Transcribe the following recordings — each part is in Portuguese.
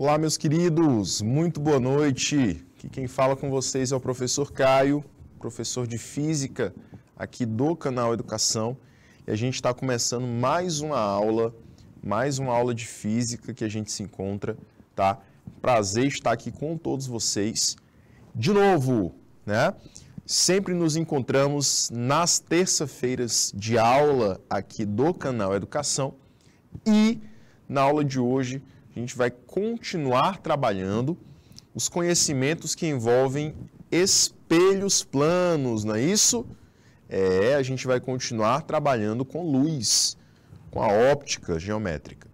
Olá, meus queridos, muito boa noite. Aqui quem fala com vocês é o professor Caio, professor de Física aqui do canal Educação. E a gente está começando mais uma aula de Física que a gente se encontra, tá? Prazer estar aqui com todos vocês. De novo, né? Sempre nos encontramos nas terça-feiras de aula aqui do canal Educação. E na aula de hoje a gente vai continuar trabalhando os conhecimentos que envolvem espelhos planos, não é isso? A gente vai continuar trabalhando com luz, com a óptica geométrica.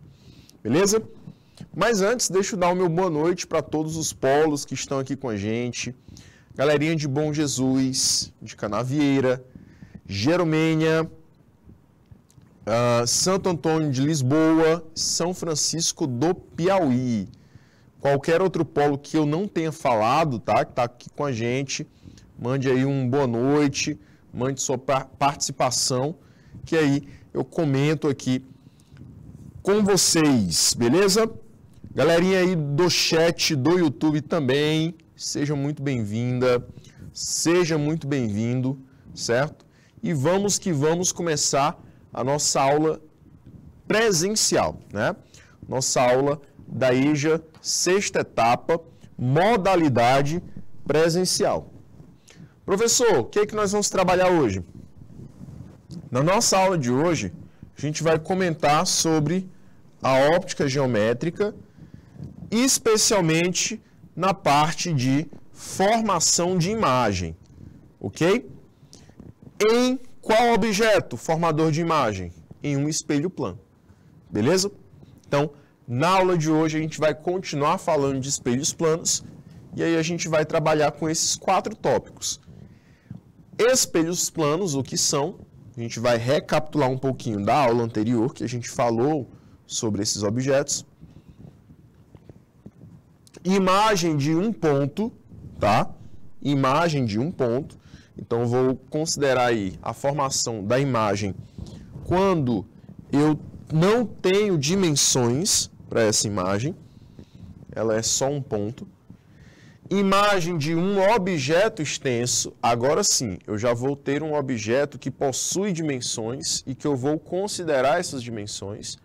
Beleza? Mas antes, deixa eu dar o meu boa noite para todos os polos que estão aqui com a gente. Galerinha de Bom Jesus, de Canavieira, Geromênia, Santo Antônio de Lisboa, São Francisco do Piauí. Qualquer outro polo que eu não tenha falado, tá? Que está aqui com a gente, mande aí um boa noite, mande sua participação, que aí eu comento aqui com vocês, beleza? Galerinha aí do chat do YouTube também, seja muito bem-vinda, seja muito bem-vindo, certo? E vamos que vamos começar a nossa aula presencial, né? Nossa aula da EJA, sexta etapa, modalidade presencial. Professor, o que é que nós vamos trabalhar hoje? Na nossa aula de hoje, a gente vai comentar sobre a óptica geométrica, especialmente na parte de formação de imagem, ok? Em qual objeto formador de imagem? Em um espelho plano, beleza? Então, na aula de hoje a gente vai continuar falando de espelhos planos e aí a gente vai trabalhar com esses 4 tópicos. Espelhos planos, o que são? A gente vai recapitular um pouquinho da aula anterior que a gente falou sobre esses objetos. Imagem de um ponto, tá? Imagem de um ponto. Então, eu vou considerar aí a formação da imagem quando eu não tenho dimensões para essa imagem. Ela é só um ponto. Imagem de um objeto extenso. Agora sim, eu já vou ter um objeto que possui dimensões e que eu vou considerar essas dimensões.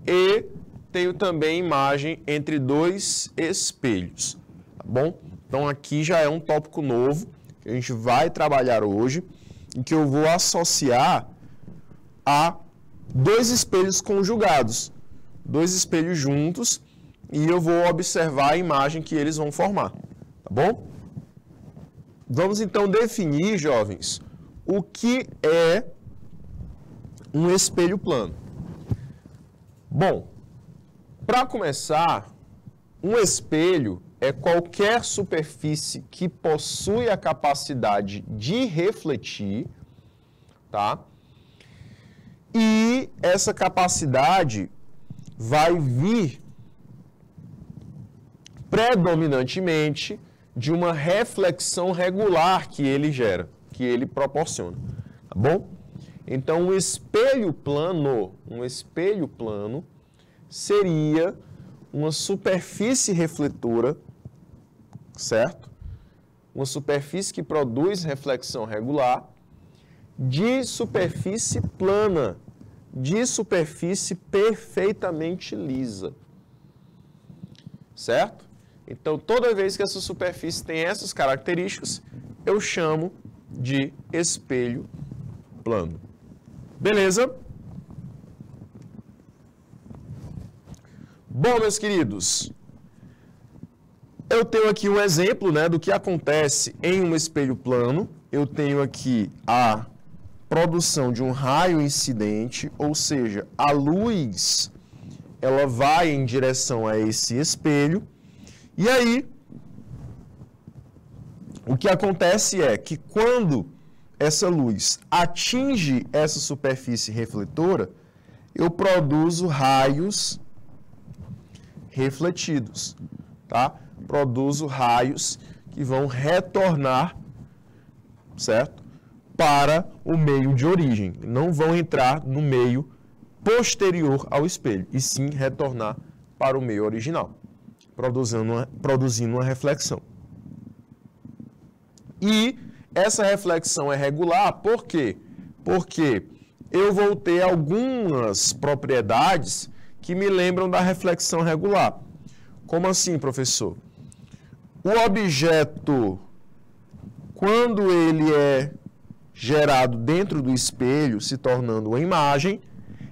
E tenho também imagem entre 2 espelhos, tá bom? Então, aqui já é um tópico novo que a gente vai trabalhar hoje e que eu vou associar a 2 espelhos conjugados, 2 espelhos juntos, e eu vou observar a imagem que eles vão formar, tá bom? Vamos então definir, jovens, o que é um espelho plano. Bom, para começar, um espelho é qualquer superfície que possui a capacidade de refletir, tá? E essa capacidade vai vir predominantemente de uma reflexão regular que ele gera, que ele proporciona, tá bom? Então, um espelho plano seria uma superfície refletora, certo? Uma superfície que produz reflexão regular de superfície plana, de superfície perfeitamente lisa, certo? Então, toda vez que essa superfície tem essas características, eu chamo de espelho plano. Beleza? Bom, meus queridos, eu tenho aqui um exemplo, né, do que acontece em um espelho plano. Eu tenho aqui a produção de um raio incidente, ou seja, a luz ela vai em direção a esse espelho. E aí, o que acontece é que quando essa luz atinge essa superfície refletora, eu produzo raios refletidos, tá? Produzo raios que vão retornar, certo? Para o meio de origem. Não vão entrar no meio posterior ao espelho, e sim retornar para o meio original. produzindo uma reflexão. E essa reflexão é regular, por quê? Porque eu vou ter algumas propriedades que me lembram da reflexão regular. Como assim, professor? O objeto, quando ele é gerado dentro do espelho, se tornando uma imagem,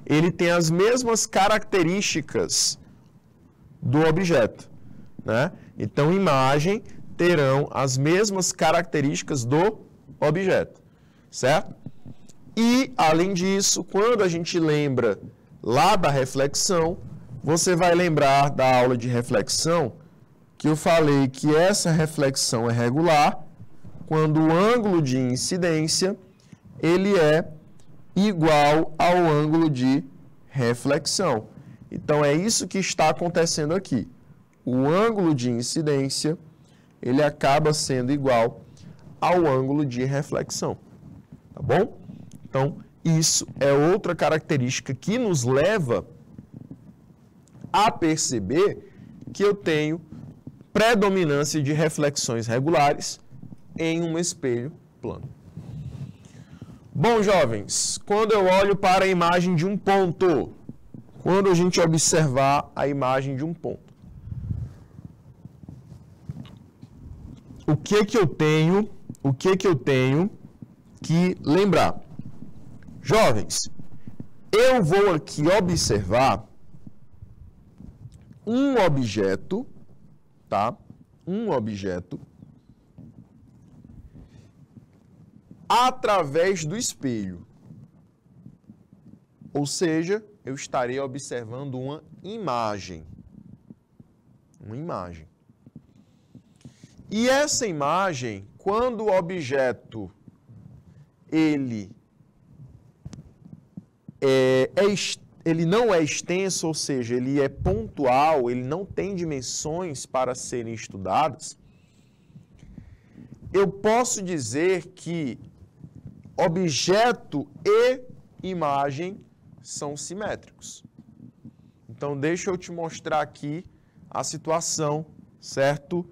ele tem as mesmas características do objeto, né? Então, imagem terão as mesmas características do objeto, certo? E, além disso, quando a gente lembra lá da reflexão, você vai lembrar da aula de reflexão que eu falei que essa reflexão é regular quando o ângulo de incidência ele é igual ao ângulo de reflexão. Então, é isso que está acontecendo aqui. O ângulo de incidência ele acaba sendo igual ao ângulo de reflexão. Tá bom? Então, isso é outra característica que nos leva a perceber que eu tenho predominância de reflexões regulares em um espelho plano. Bom, jovens, quando eu olho para a imagem de um ponto, quando a gente observar a imagem de um ponto, o que que eu tenho que lembrar? Jovens, eu vou aqui observar um objeto, tá? Um objeto através do espelho. Ou seja, eu estarei observando uma imagem. Uma imagem. E essa imagem, quando o objeto ele não é extenso, ou seja, ele é pontual, ele não tem dimensões para serem estudadas, eu posso dizer que objeto e imagem são simétricos. Então, deixa eu te mostrar aqui a situação, certo?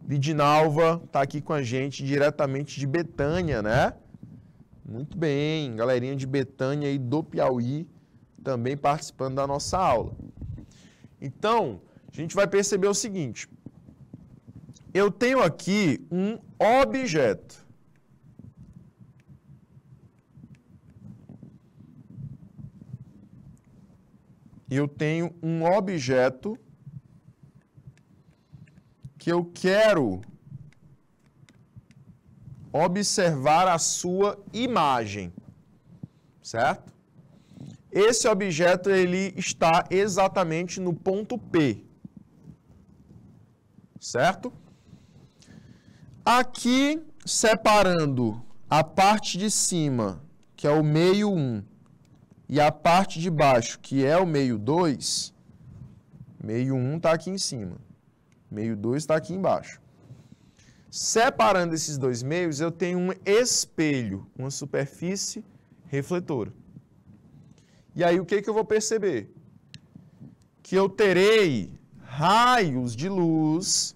Lidinalva está aqui com a gente diretamente de Betânia, né? Muito bem, galerinha de Betânia e do Piauí também participando da nossa aula. Então, a gente vai perceber o seguinte. Eu tenho aqui um objeto. Eu tenho um objeto que eu quero observar a sua imagem, certo? Esse objeto ele está exatamente no ponto P, certo? Aqui, separando a parte de cima, que é o meio 1, e a parte de baixo, que é o meio 2, meio 1 está aqui em cima, meio 2 está aqui embaixo. Separando esses dois meios, eu tenho um espelho, uma superfície refletora. E aí, o que eu vou perceber? Que eu terei raios de luz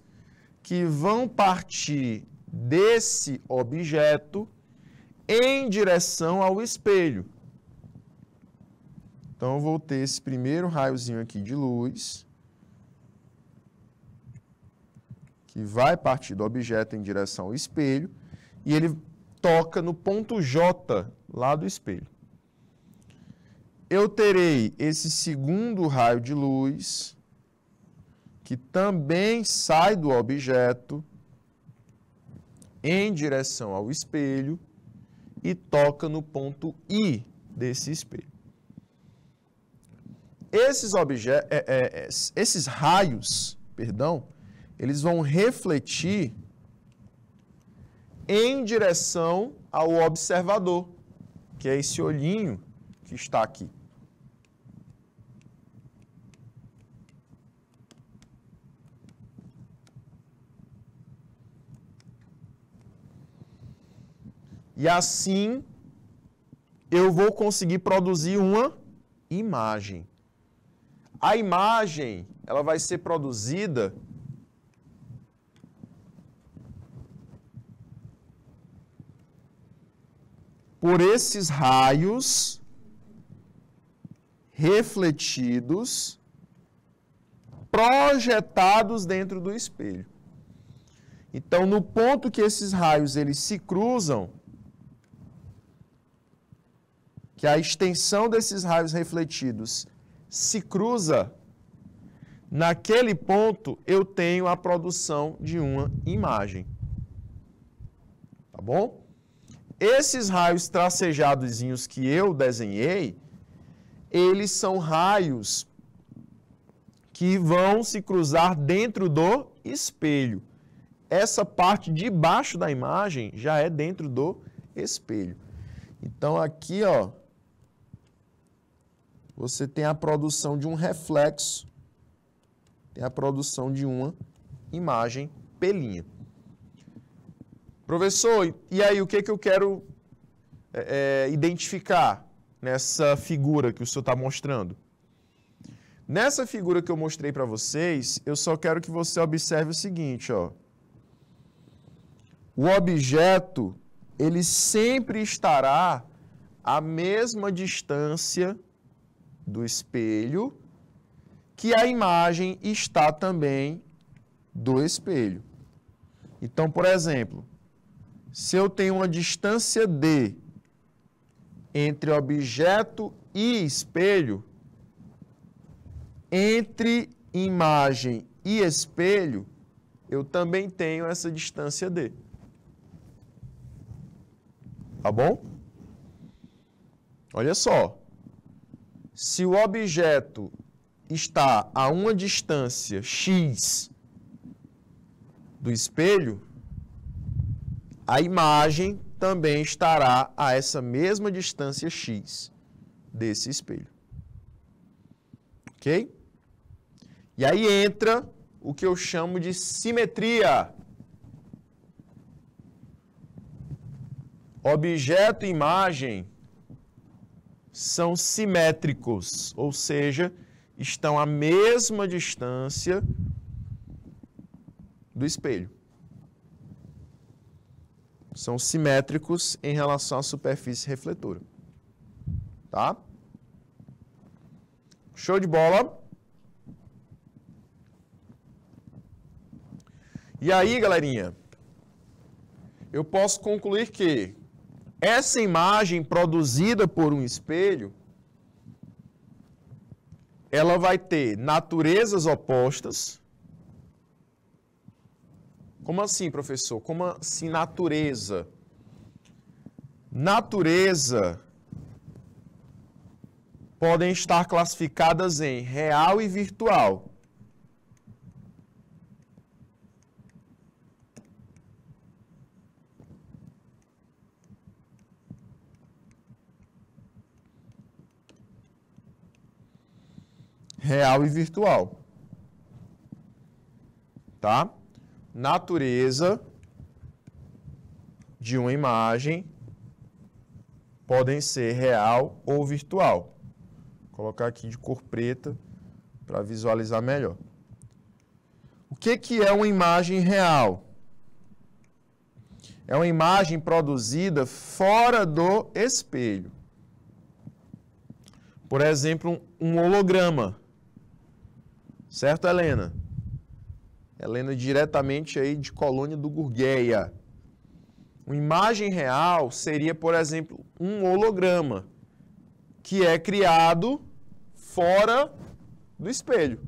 que vão partir desse objeto em direção ao espelho. Então, eu vou ter esse primeiro raiozinho aqui de luz, que vai partir do objeto em direção ao espelho, e ele toca no ponto J lá do espelho. Eu terei esse segundo raio de luz, que também sai do objeto em direção ao espelho e toca no ponto I desse espelho. Esses raios, eles vão refletir em direção ao observador, que é esse olhinho que está aqui. E assim, eu vou conseguir produzir uma imagem. A imagem, ela vai ser produzida por esses raios refletidos projetados dentro do espelho. Então, no ponto que esses raios eles se cruzam, que a extensão desses raios refletidos se cruza, naquele ponto eu tenho a produção de uma imagem. Tá bom? Esses raios tracejadozinhos que eu desenhei, eles são raios que vão se cruzar dentro do espelho. Essa parte de baixo da imagem já é dentro do espelho. Então aqui, ó, você tem a produção de um reflexo, tem a produção de uma imagem pelinha. Professor, e aí o que eu quero identificar nessa figura que o senhor está mostrando? Nessa figura que eu mostrei para vocês, eu só quero que você observe o seguinte, ó. O objeto, ele sempre estará à mesma distância do espelho que a imagem está também do espelho. Então, por exemplo, se eu tenho uma distância D entre objeto e espelho, entre imagem e espelho, eu também tenho essa distância D. Tá bom? Olha só. Se o objeto está a uma distância x do espelho, a imagem também estará a essa mesma distância x desse espelho. Ok? E aí entra o que eu chamo de simetria. Objeto e imagem são simétricos, ou seja, estão à mesma distância do espelho. São simétricos em relação à superfície refletora. Tá? Show de bola? E aí, galerinha, eu posso concluir que essa imagem produzida por um espelho, ela vai ter naturezas opostas. Como assim, professor? Como assim natureza? Natureza podem estar classificadas em real e virtual. Real e virtual. Tá? Natureza de uma imagem podem ser real ou virtual. Vou colocar aqui de cor preta para visualizar melhor. O que é uma imagem real? É uma imagem produzida fora do espelho. Por exemplo, um holograma. Certo, Helena? Helena diretamente aí de Colônia do Gurgueia. Uma imagem real seria, por exemplo, um holograma que é criado fora do espelho.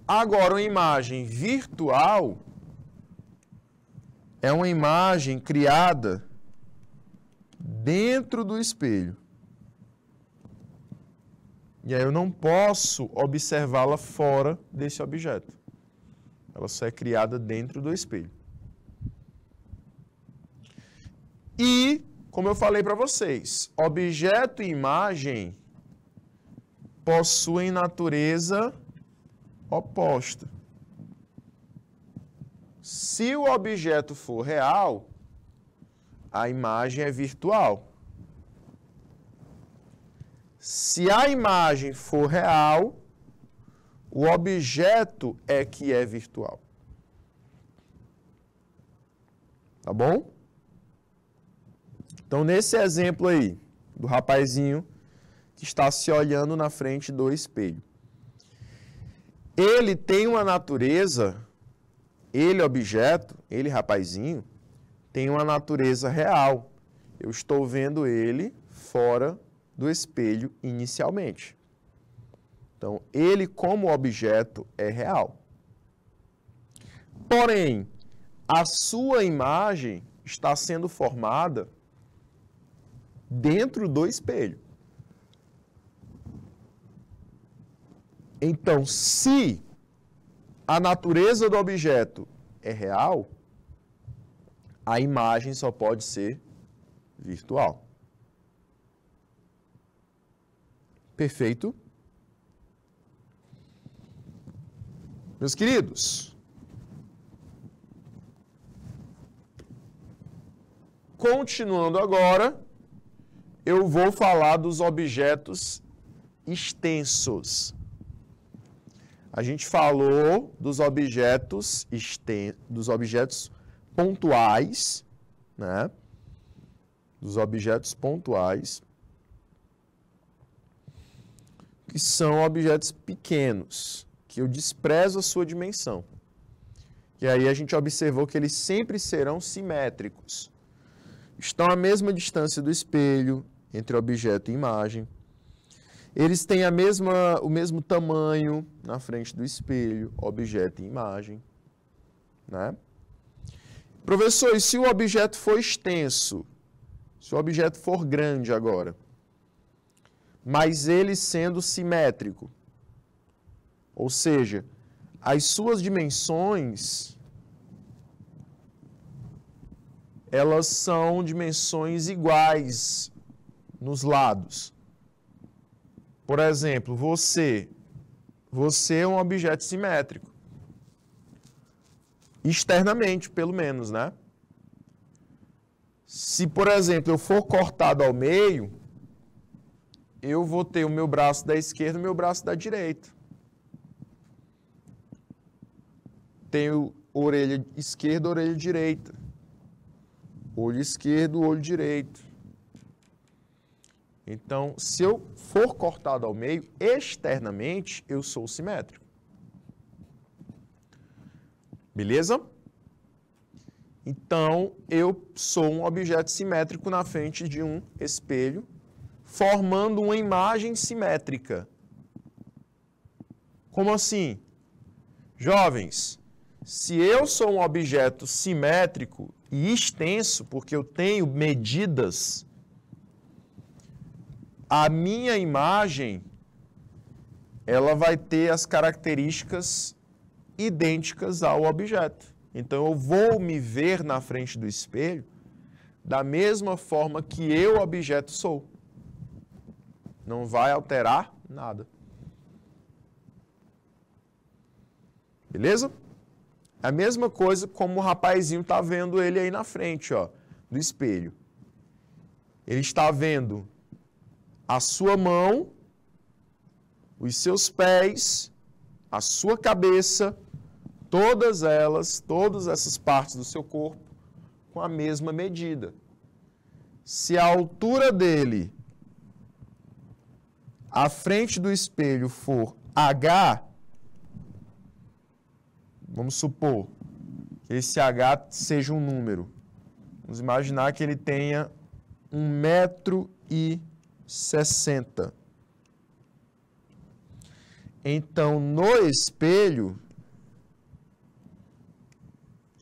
Agora, uma imagem virtual é uma imagem criada dentro do espelho. E aí eu não posso observá-la fora desse objeto. Ela só é criada dentro do espelho. E, como eu falei para vocês, objeto e imagem possuem natureza oposta. Se o objeto for real, a imagem é virtual. Se a imagem for real, o objeto é que é virtual. Tá bom? Então, nesse exemplo aí, do rapazinho que está se olhando na frente do espelho, ele tem uma natureza, ele objeto, ele rapazinho, tem uma natureza real. Eu estou vendo ele fora do espelho inicialmente. Então, ele como objeto é real. Porém, a sua imagem está sendo formada dentro do espelho. Então, se a natureza do objeto é real, a imagem só pode ser virtual. Perfeito? Meus queridos, continuando agora, eu vou falar dos objetos extensos. A gente falou dos objetos pontuais, né? Dos objetos pontuais, que são objetos pequenos, que eu desprezo a sua dimensão. E aí a gente observou que eles sempre serão simétricos. Estão à mesma distância do espelho, entre objeto e imagem. Eles têm o mesmo tamanho na frente do espelho, objeto e imagem. Né? Professor, e se o objeto for extenso? Se o objeto for grande agora, mas ele sendo simétrico, ou seja, as suas dimensões, elas são dimensões iguais nos lados. Por exemplo, você é um objeto simétrico. Externamente, pelo menos, né? Se, por exemplo, eu for cortado ao meio, eu vou ter o meu braço da esquerda e o meu braço da direita. Tenho orelha esquerda, orelha direita. Olho esquerdo, olho direito. Então, se eu for cortado ao meio, externamente, eu sou simétrico. Beleza? Então, eu sou um objeto simétrico na frente de um espelho, formando uma imagem simétrica. Como assim? Jovens, se eu sou um objeto simétrico e extenso, porque eu tenho medidas, a minha imagem, ela vai ter as características idênticas ao objeto. Então, eu vou me ver na frente do espelho da mesma forma que eu, objeto, sou. Não vai alterar nada. Beleza? A mesma coisa como o rapazinho está vendo ele aí na frente, ó, do espelho. Ele está vendo a sua mão, os seus pés, a sua cabeça, todas essas partes do seu corpo, com a mesma medida. Se a altura dele, à frente do espelho, for H, vamos supor que esse H seja um número. Vamos imaginar que ele tenha 1,60 m. Então, no espelho,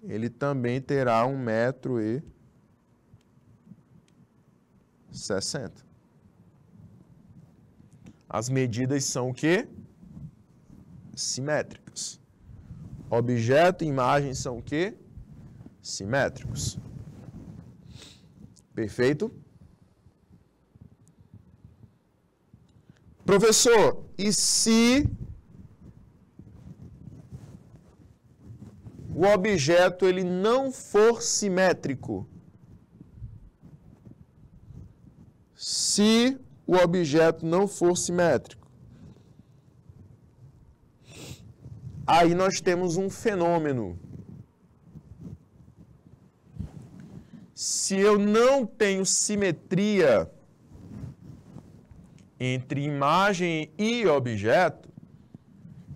ele também terá 1,60 m. As medidas são o quê? Simétricas. Objeto e imagem são o quê? Simétricos. Perfeito? Professor, e se o objeto ele não for simétrico? Se o objeto não for simétrico. Aí nós temos um fenômeno. Se eu não tenho simetria entre imagem e objeto,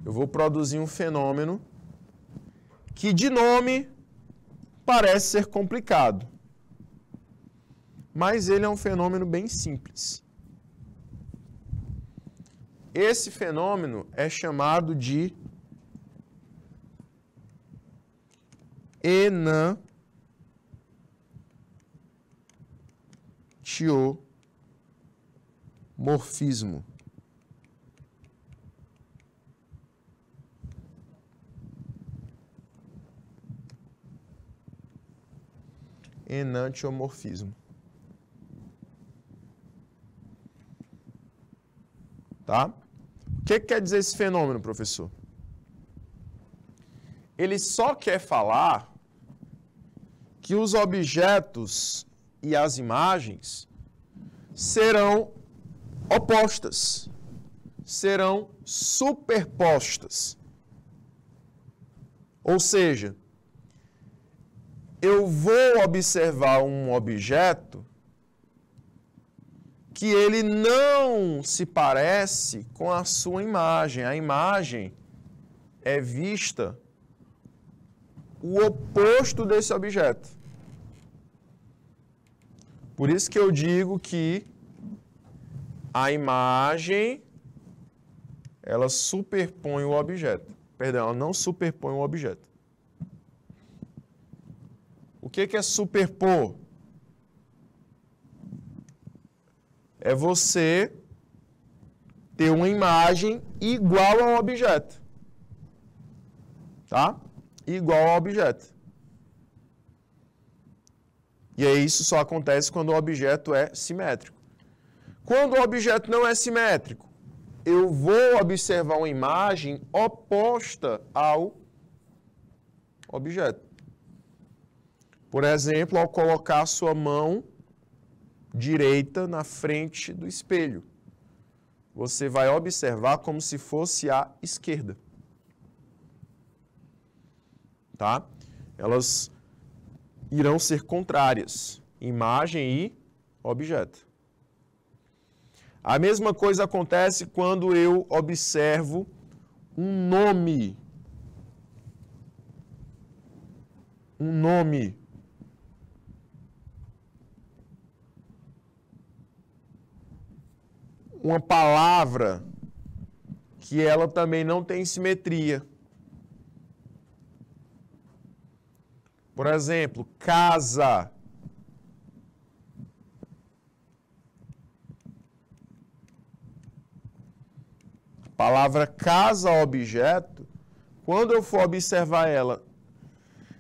eu vou produzir um fenômeno que de nome parece ser complicado. Mas ele é um fenômeno bem simples. Esse fenômeno é chamado de enantiomorfismo. Enantiomorfismo. Tá? O que quer dizer esse fenômeno, professor? Ele só quer falar que os objetos e as imagens serão opostas, serão superpostas. Ou seja, eu vou observar um objeto que ele não se parece com a sua imagem. A imagem é vista o oposto desse objeto. Por isso que eu digo que a imagem, ela superpõe o objeto. Perdão, ela não superpõe o objeto. O que é superpor? É você ter uma imagem igual ao objeto. Tá? Igual ao objeto. E aí isso só acontece quando o objeto é simétrico. Quando o objeto não é simétrico, eu vou observar uma imagem oposta ao objeto. Por exemplo, ao colocar a sua mão direita na frente do espelho, você vai observar como se fosse a esquerda. Tá? Elas irão ser contrárias, imagem e objeto. A mesma coisa acontece quando eu observo um nome. Um nome. Uma palavra que ela também não tem simetria. Por exemplo, casa. A palavra casa, objeto, quando eu for observar ela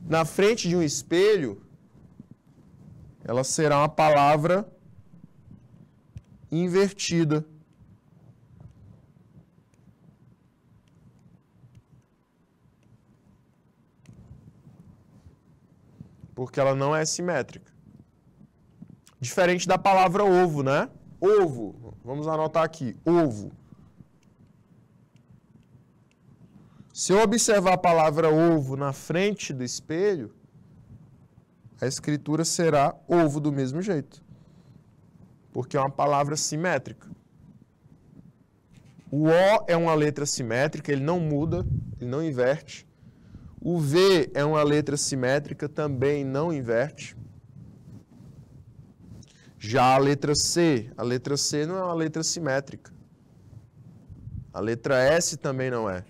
na frente de um espelho, ela será uma palavra invertida. Porque ela não é simétrica. Diferente da palavra ovo, né? Ovo. Vamos anotar aqui. Ovo. Se eu observar a palavra ovo na frente do espelho, a escritura será ovo do mesmo jeito. Porque é uma palavra simétrica. O O é uma letra simétrica, ele não muda, ele não inverte. O V é uma letra simétrica, também não inverte. Já a letra C não é uma letra simétrica. A letra S também não é.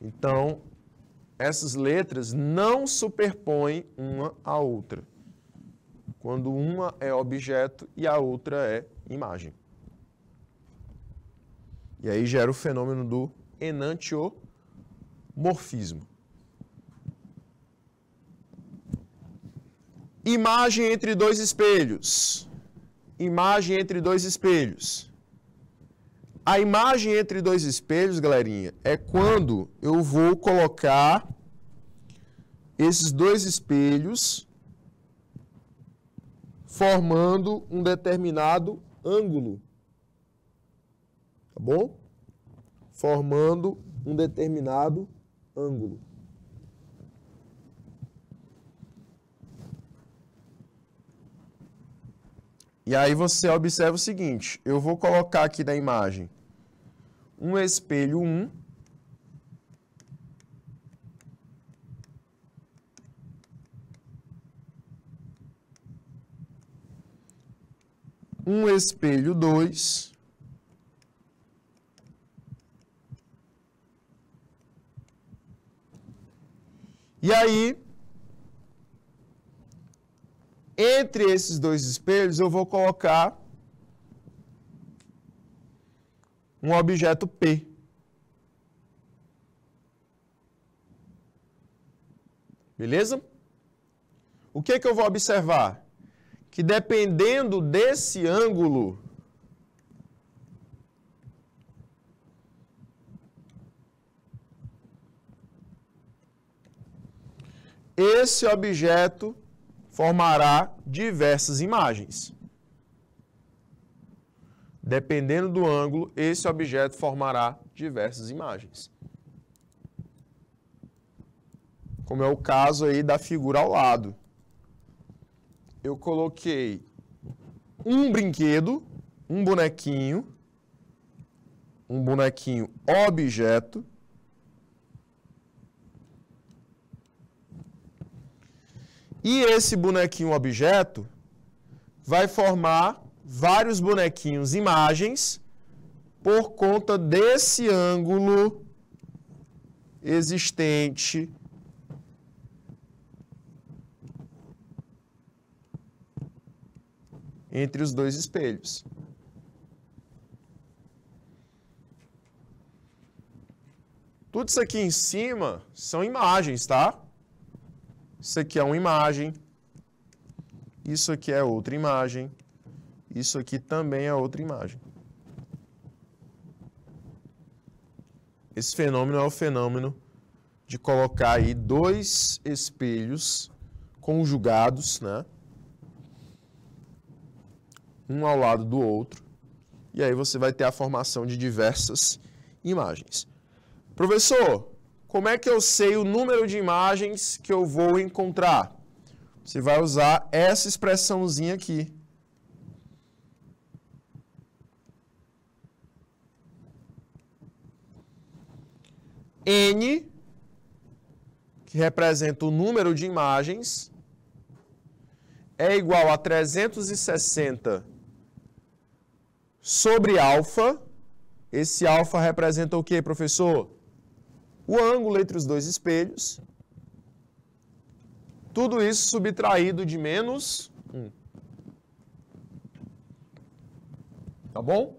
Então, essas letras não superpõem uma à outra, quando uma é objeto e a outra é imagem. E aí gera o fenômeno do enantiomorfismo. Imagem entre dois espelhos. Imagem entre dois espelhos. A imagem entre dois espelhos, galerinha, é quando eu vou colocar esses dois espelhos formando um determinado ângulo. tá bom? Formando um determinado ângulo. E aí você observa o seguinte, eu vou colocar aqui na imagem um espelho 1, um espelho 2, e aí, entre esses dois espelhos, eu vou colocar um objeto P. Beleza? O que é que eu vou observar? Que dependendo desse ângulo, esse objeto formará diversas imagens. Dependendo do ângulo, esse objeto formará diversas imagens. Como é o caso aí da figura ao lado. Eu coloquei um brinquedo, um bonequinho objeto, e esse bonequinho objeto vai formar vários bonequinhos imagens por conta desse ângulo existente entre os dois espelhos. Tudo isso aqui em cima são imagens, tá? Isso aqui é uma imagem, isso aqui é outra imagem, isso aqui também é outra imagem. Esse fenômeno é o fenômeno de colocar aí dois espelhos conjugados, né? Um ao lado do outro, e aí você vai ter a formação de diversas imagens. Professor, como é que eu sei o número de imagens que eu vou encontrar? Você vai usar essa expressãozinha aqui. N, que representa o número de imagens, é igual a 360 sobre alfa. Esse alfa representa o quê, professor? O ângulo entre os dois espelhos. Tudo isso subtraído de menos 1. Tá bom?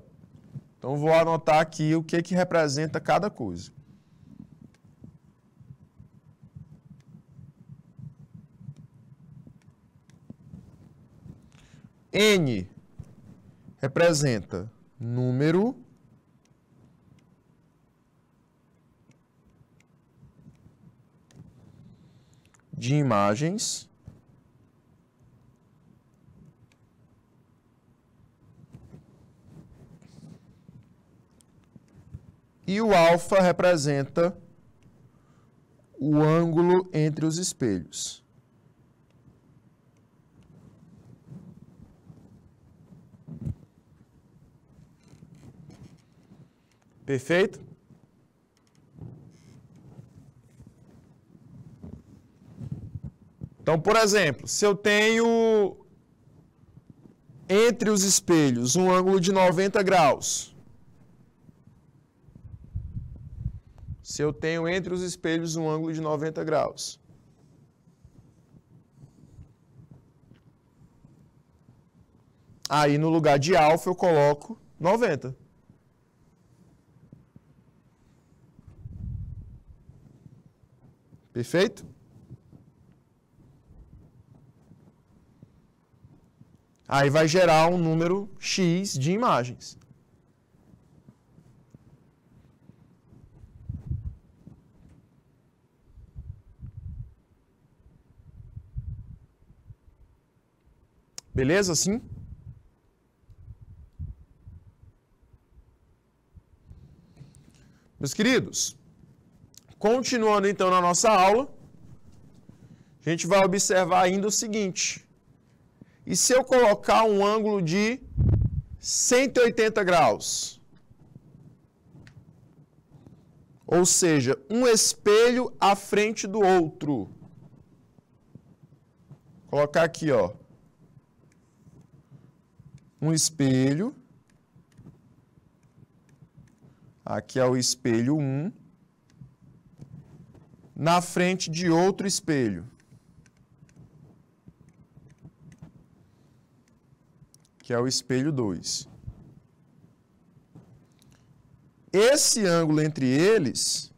Então, vou anotar aqui o que representa cada coisa. N representa número de imagens e o alfa representa o ângulo entre os espelhos. Perfeito? Então, por exemplo, se eu tenho entre os espelhos um ângulo de 90 graus. Se eu tenho entre os espelhos um ângulo de 90 graus. Aí, no lugar de alfa, eu coloco 90. Perfeito? Aí vai gerar um número X de imagens. Beleza assim? Meus queridos, continuando então na nossa aula, a gente vai observar ainda o seguinte. E se eu colocar um ângulo de 180 graus? Ou seja, um espelho à frente do outro. Vou colocar aqui, ó. Um espelho. Aqui é o espelho 1. Na frente de outro espelho. Que é o espelho 2. Esse ângulo entre eles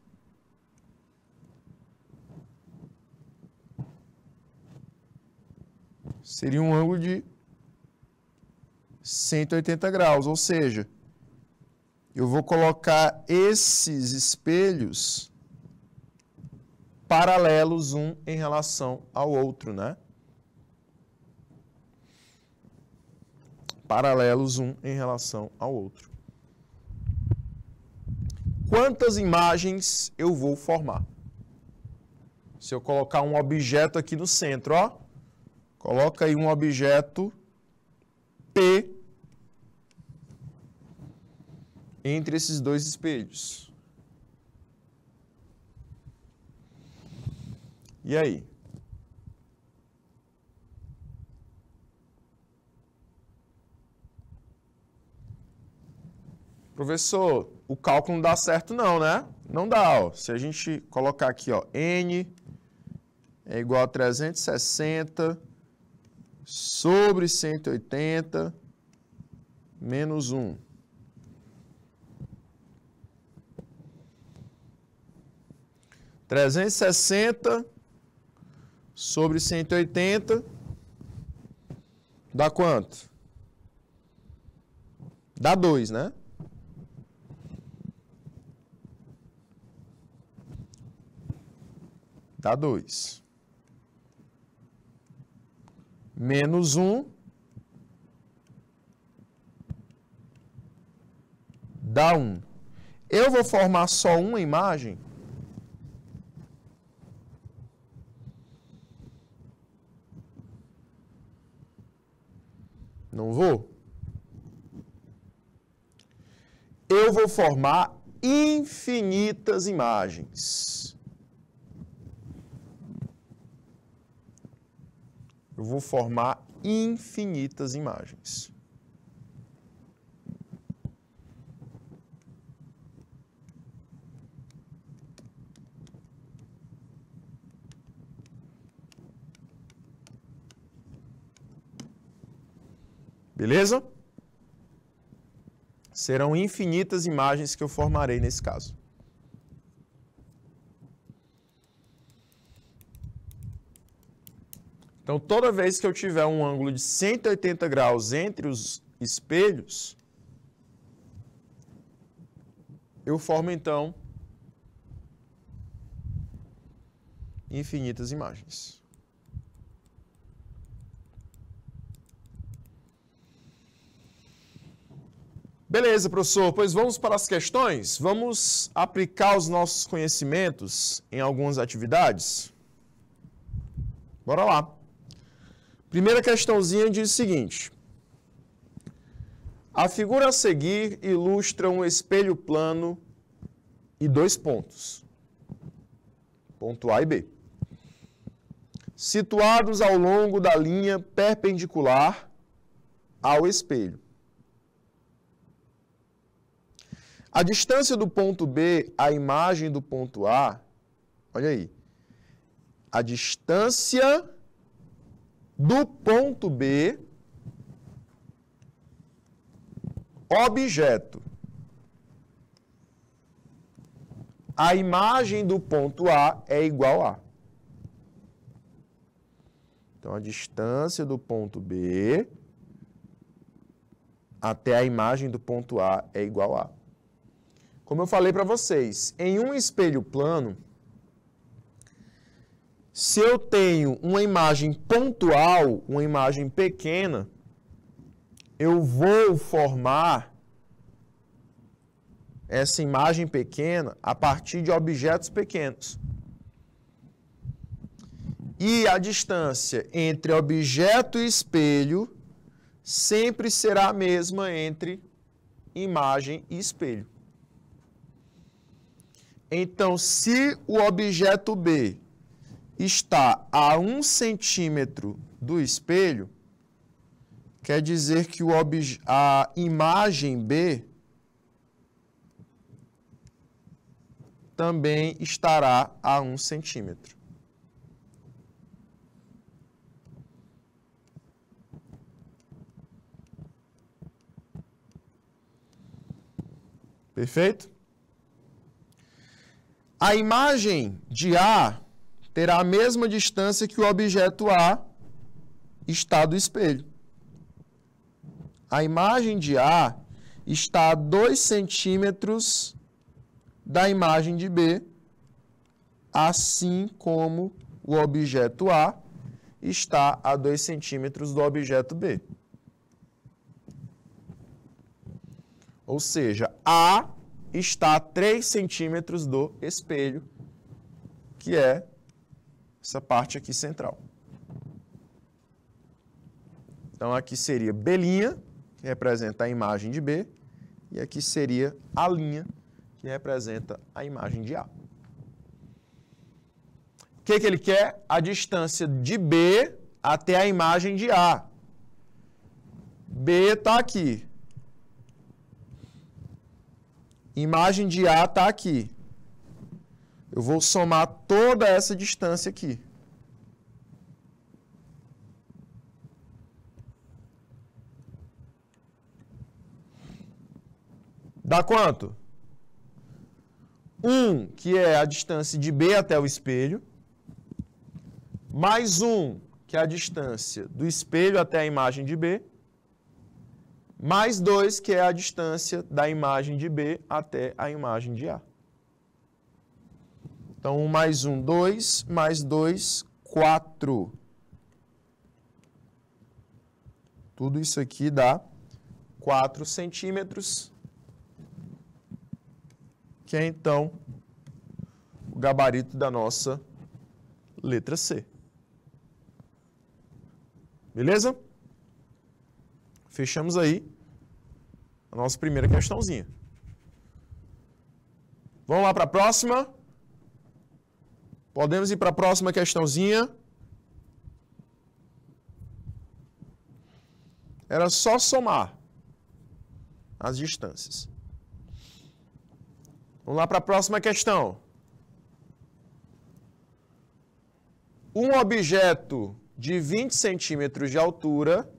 seria um ângulo de 180 graus, ou seja, eu vou colocar esses espelhos paralelos um em relação ao outro, né? Paralelos um em relação ao outro. Quantas imagens eu vou formar? Se eu colocar um objeto aqui no centro, ó, coloca aí um objeto P entre esses dois espelhos. E aí? Professor, o cálculo não dá certo não, né? Não dá, ó. Se a gente colocar aqui, ó, N é igual a 360 sobre 180 menos 1. Trezentos e sessenta sobre 180 dá quanto? Dá 2, né? Dá 2. Menos 1 dá 1. Eu vou formar só uma imagem? Não vou. Eu vou formar infinitas imagens. Eu vou formar infinitas imagens. Beleza? Serão infinitas imagens que eu formarei nesse caso. Então, toda vez que eu tiver um ângulo de 180 graus entre os espelhos, eu formo, então, infinitas imagens. Beleza, professor. Pois vamos para as questões? Vamos aplicar os nossos conhecimentos em algumas atividades? Bora lá. Primeira questãozinha diz o seguinte. A figura a seguir ilustra um espelho plano e 2 pontos. Ponto A e B. Situados ao longo da linha perpendicular ao espelho. A distância do ponto B à imagem do ponto A, olha aí, a distância do ponto B, objeto, a imagem do ponto A é igual a. Então, a distância do ponto B até a imagem do ponto A é igual a. Como eu falei para vocês, em um espelho plano, se eu tenho uma imagem pontual, uma imagem pequena, eu vou formar essa imagem pequena a partir de objetos pequenos. E a distância entre objeto e espelho sempre será a mesma entre imagem e espelho. Então, se o objeto B está a 1 centímetro do espelho, quer dizer que a imagem B também estará a 1 centímetro. Perfeito? A imagem de A terá a mesma distância que o objeto A está do espelho. A imagem de A está a 2 centímetros da imagem de B, assim como o objeto A está a 2 centímetros do objeto B. Ou seja, A está a 3 centímetros do espelho, que é essa parte aqui central. Então, aqui seria B', que representa a imagem de B, e aqui seria A', que representa a imagem de A. O que ele quer? A distância de B até a imagem de A. B está aqui. Imagem de A está aqui. Eu vou somar toda essa distância aqui. Dá quanto? 1, que é a distância de B até o espelho, mais 1, que é a distância do espelho até a imagem de B, mais 2, que é a distância da imagem de B até a imagem de A. Então, 1 mais 1, 2, mais 2, 4. Tudo isso aqui dá 4 centímetros, que é, então, o gabarito da nossa letra C. Beleza? Fechamos aí a nossa primeira questãozinha. Vamos lá para a próxima? Podemos ir para a próxima questãozinha. Era só somar as distâncias. Vamos lá para a próxima questão. Um objeto de 20 centímetros de altura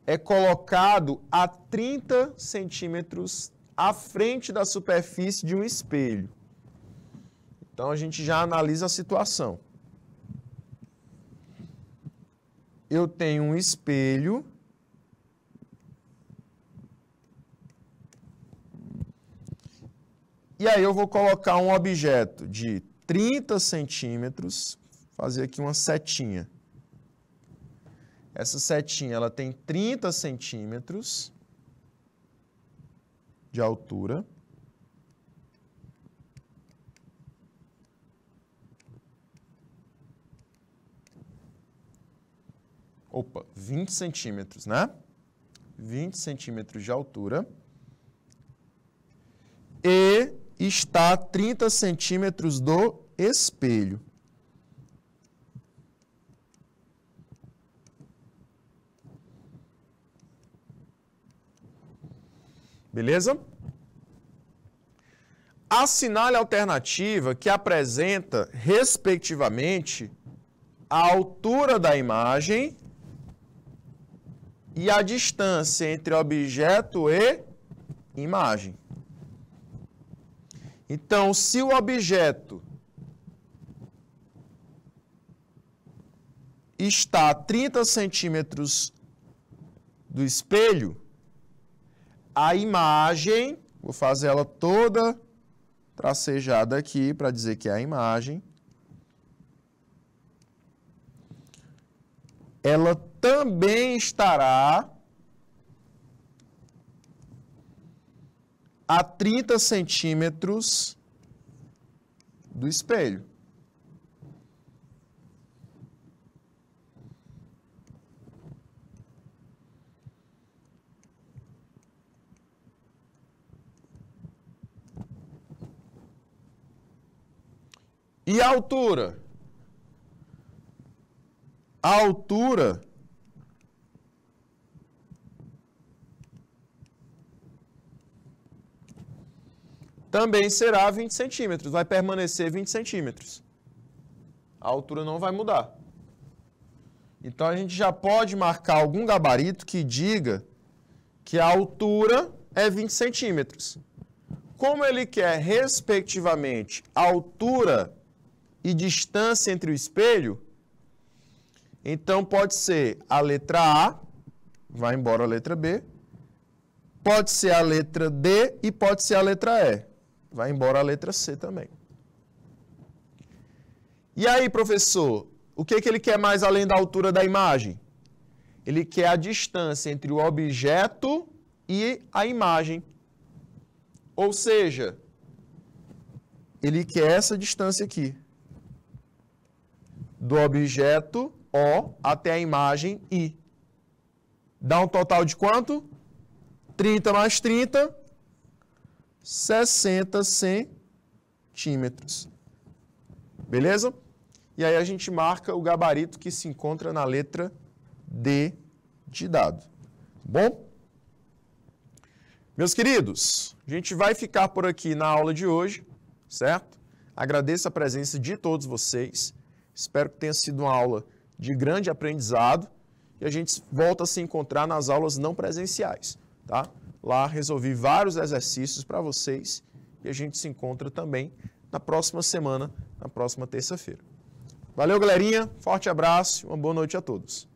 é colocado a 30 centímetros à frente da superfície de um espelho. Então, a gente já analisa a situação. Eu tenho um espelho. E aí eu vou colocar um objeto de 30 centímetros, fazer aqui uma setinha. Essa setinha ela tem 30 centímetros de altura. Opa, 20 centímetros, né? 20 centímetros de altura. E está a 30 centímetros do espelho. Beleza? Assinale a alternativa que apresenta, respectivamente, a altura da imagem e a distância entre objeto e imagem. Então, se o objeto está a 30 centímetros do espelho, a imagem, vou fazer ela toda tracejada aqui para dizer que é a imagem, ela também estará a 30 centímetros do espelho. E a altura? A altura também será 20 centímetros, vai permanecer 20 centímetros. A altura não vai mudar. Então, a gente já pode marcar algum gabarito que diga que a altura é 20 centímetros. Como ele quer, respectivamente, altura e distância entre o espelho, então pode ser a letra A, vai embora a letra B, pode ser a letra D e pode ser a letra E, vai embora a letra C também. E aí, professor, o que ele quer mais além da altura da imagem? Ele quer a distância entre o objeto e a imagem. Ou seja, ele quer essa distância aqui, do objeto O até a imagem I. Dá um total de quanto? 30 mais 30, 60 centímetros. Beleza? E aí a gente marca o gabarito que se encontra na letra D de dado. Bom? Meus queridos, a gente vai ficar por aqui na aula de hoje, certo? Agradeço a presença de todos vocês. Espero que tenha sido uma aula de grande aprendizado e a gente volta a se encontrar nas aulas não presenciais, tá? Lá resolvi vários exercícios para vocês e a gente se encontra também na próxima semana, na próxima terça-feira. Valeu, galerinha. Forte abraço e uma boa noite a todos.